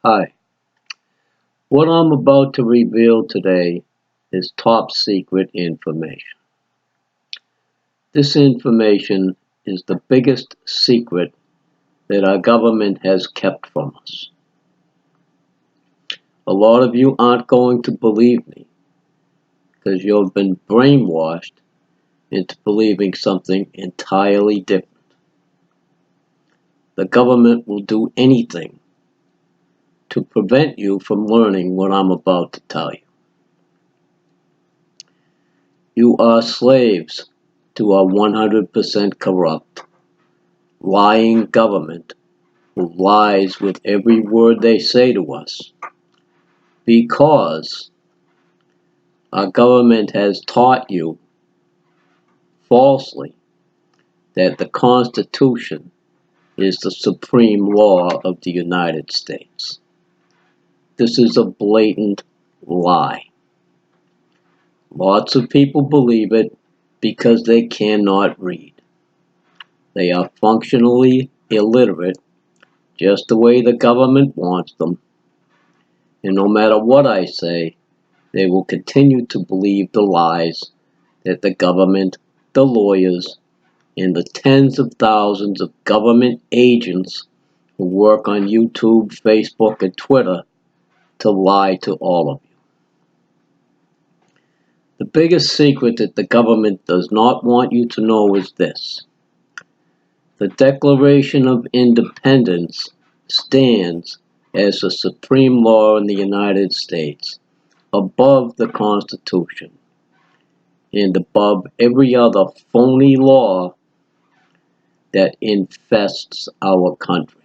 Hi. What I'm about to reveal today is top secret information. This information is the biggest secret that our government has kept from us. A lot of you aren't going to believe me because you've been brainwashed into believing something entirely different. The government will do anything to prevent you from learning what I'm about to tell you. You are slaves to a 100% corrupt, lying government who lies with every word they say to us because our government has taught you falsely that the Constitution is the supreme law of the United States. This is a blatant lie. Lots of people believe it because they cannot read. They are functionally illiterate, just the way the government wants them. And no matter what I say, they will continue to believe the lies that the government, the lawyers, and the tens of thousands of government agents who work on YouTube, Facebook, and Twitter to lie to all of you. The biggest secret that the government does not want you to know is this. The Declaration of Independence stands as the supreme law in the United States, above the Constitution, and above every other phony law that infests our country.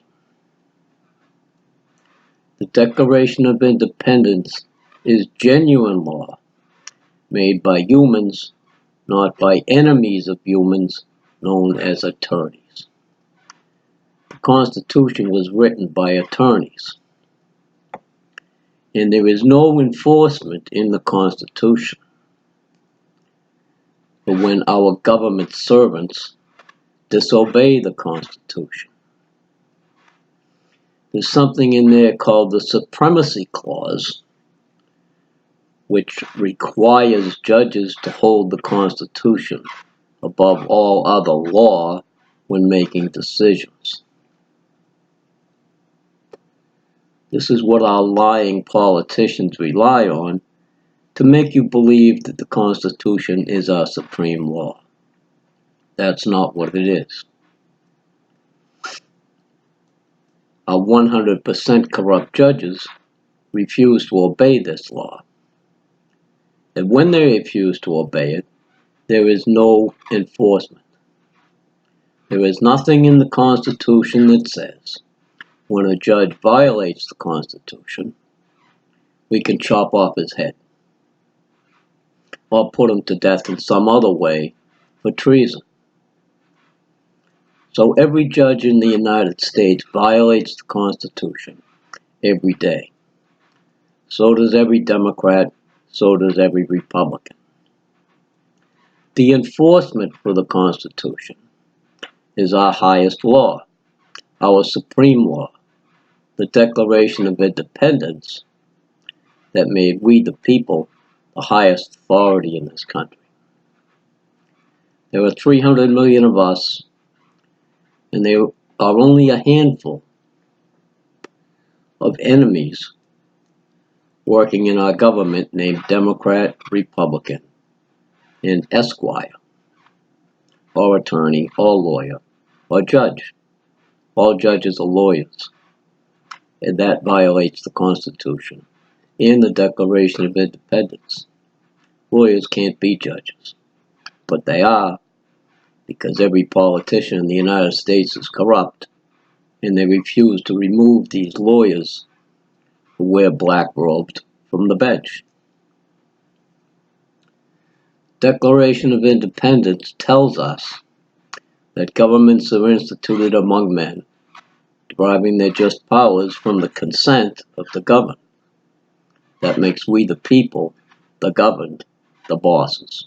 The Declaration of Independence is genuine law, made by humans, not by enemies of humans known as attorneys. The Constitution was written by attorneys, and there is no enforcement in the Constitution. But when our government servants disobey the Constitution, there's something in there called the Supremacy Clause, which requires judges to hold the Constitution above all other law when making decisions. This is what our lying politicians rely on to make you believe that the Constitution is our supreme law. That's not what it is. Our 100% corrupt judges refuse to obey this law. And when they refuse to obey it, there is no enforcement. There is nothing in the Constitution that says when a judge violates the Constitution, we can chop off his head or put him to death in some other way for treason. So every judge in the United States violates the Constitution every day. So does every Democrat, so does every Republican. The enforcement for the Constitution is our highest law, our supreme law, the Declaration of Independence that made we the people the highest authority in this country. There are 300 million of us, and there are only a handful of enemies working in our government named Democrat, Republican, and Esquire, or attorney, or lawyer, or judge. All judges are lawyers, and that violates the Constitution and the Declaration of Independence. Lawyers can't be judges, but they are because every politician in the United States is corrupt, and they refuse to remove these lawyers who wear black robes from the bench. Declaration of Independence tells us that governments are instituted among men, deriving their just powers from the consent of the governed. That makes we the people, the governed, the bosses.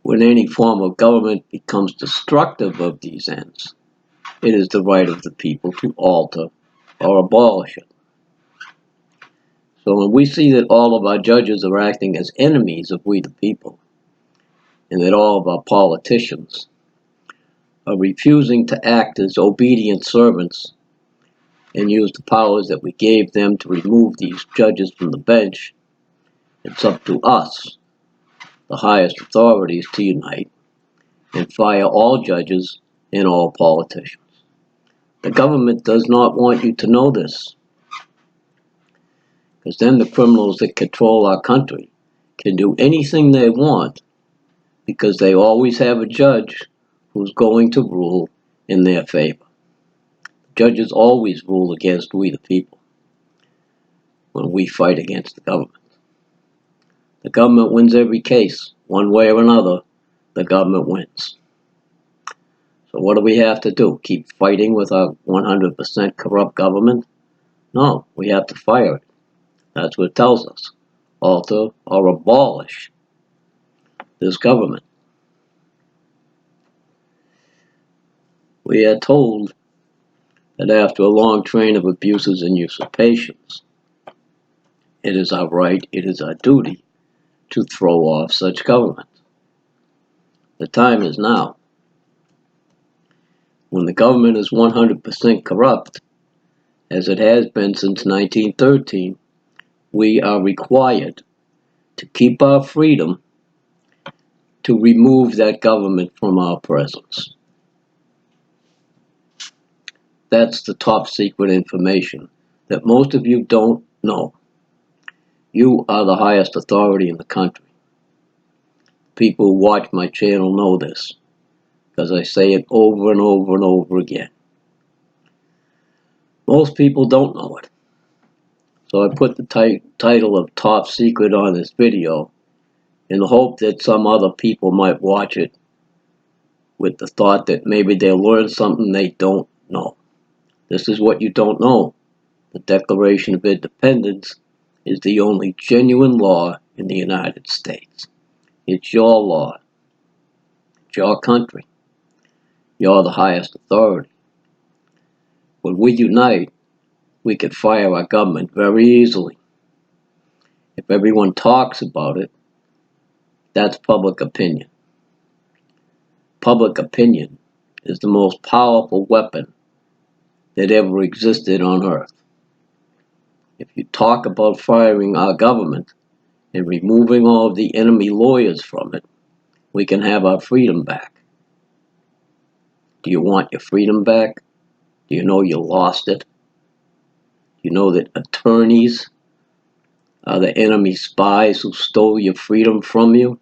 When any form of government becomes destructive of these ends, it is the right of the people to alter or abolish it. So when we see that all of our judges are acting as enemies of we the people, and that all of our politicians are refusing to act as obedient servants and use the powers that we gave them to remove these judges from the bench, it's up to us, the highest authorities, to unite and fire all judges and all politicians. The government does not want you to know this, because then the criminals that control our country can do anything they want, because they always have a judge who's going to rule in their favor. Judges always rule against we the people when we fight against the government. The government wins every case, one way or another, the government wins. So what do we have to do? Keep fighting with our 100% corrupt government? No, we have to fire it. That's what it tells us. Alter or abolish this government. We are told that after a long train of abuses and usurpations, it is our right, it is our duty to throw off such government. The time is now. When the government is 100% corrupt, as it has been since 1913, we are required to keep our freedom to remove that government from our presence. That's the top secret information that most of you don't know. You are the highest authority in the country. People who watch my channel know this, because I say it over and over and over again. Most people don't know it. So I put the title of Top Secret on this video in the hope that some other people might watch it with the thought that maybe they'll learn something they don't know. This is what you don't know. The Declaration of Independence is the only genuine law in the United States. It's your law. It's your country. You're the highest authority. When we unite, we can fire our government very easily. If everyone talks about it, that's public opinion. Public opinion is the most powerful weapon that ever existed on earth. If you talk about firing our government and removing all of the enemy lawyers from it, we can have our freedom back. Do you want your freedom back? Do you know you lost it? Do you know that attorneys are the enemy spies who stole your freedom from you?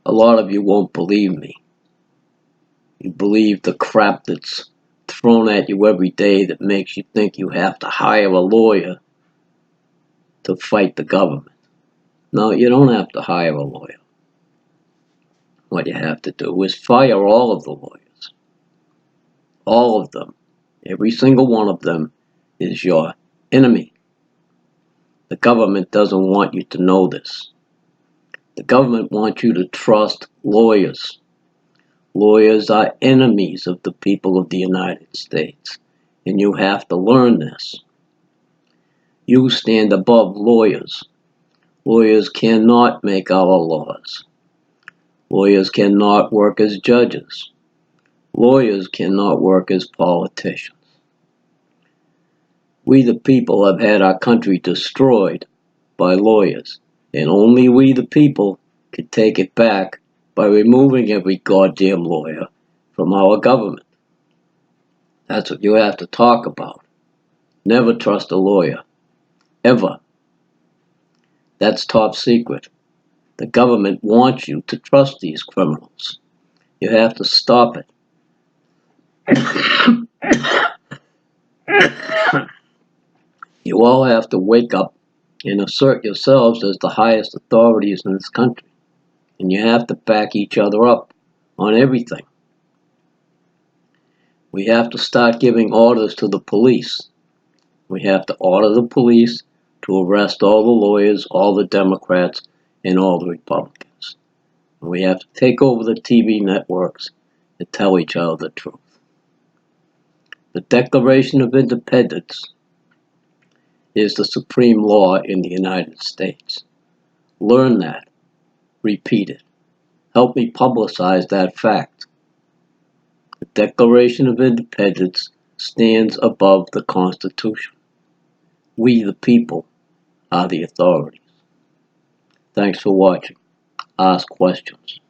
A lot of you won't believe me. You believe the crap that's thrown at you every day that makes you think you have to hire a lawyer to fight the government. No, you don't have to hire a lawyer. What you have to do is fire all of the lawyers. All of them. Every single one of them is your enemy. The government doesn't want you to know this. The government wants you to trust lawyers. Lawyers are enemies of the people of the United States, and you have to learn this. You stand above lawyers. Lawyers cannot make our laws. Lawyers cannot work as judges. Lawyers cannot work as politicians. We the people have had our country destroyed by lawyers, and only we the people can take it back by removing every goddamn lawyer from our government. That's what you have to talk about. Never trust a lawyer. Ever. That's top secret. The government wants you to trust these criminals. You have to stop it. You all have to wake up and assert yourselves as the highest authorities in this country. And you have to back each other up on everything. We have to start giving orders to the police. We have to order the police to arrest all the lawyers, all the Democrats, and all the Republicans. And we have to take over the TV networks and tell each other the truth. The Declaration of Independence is the supreme law in the United States. Learn that. Repeat it. Help me publicize that fact. The Declaration of Independence stands above the Constitution. We, the people, are the authorities. Thanks for watching. Ask questions.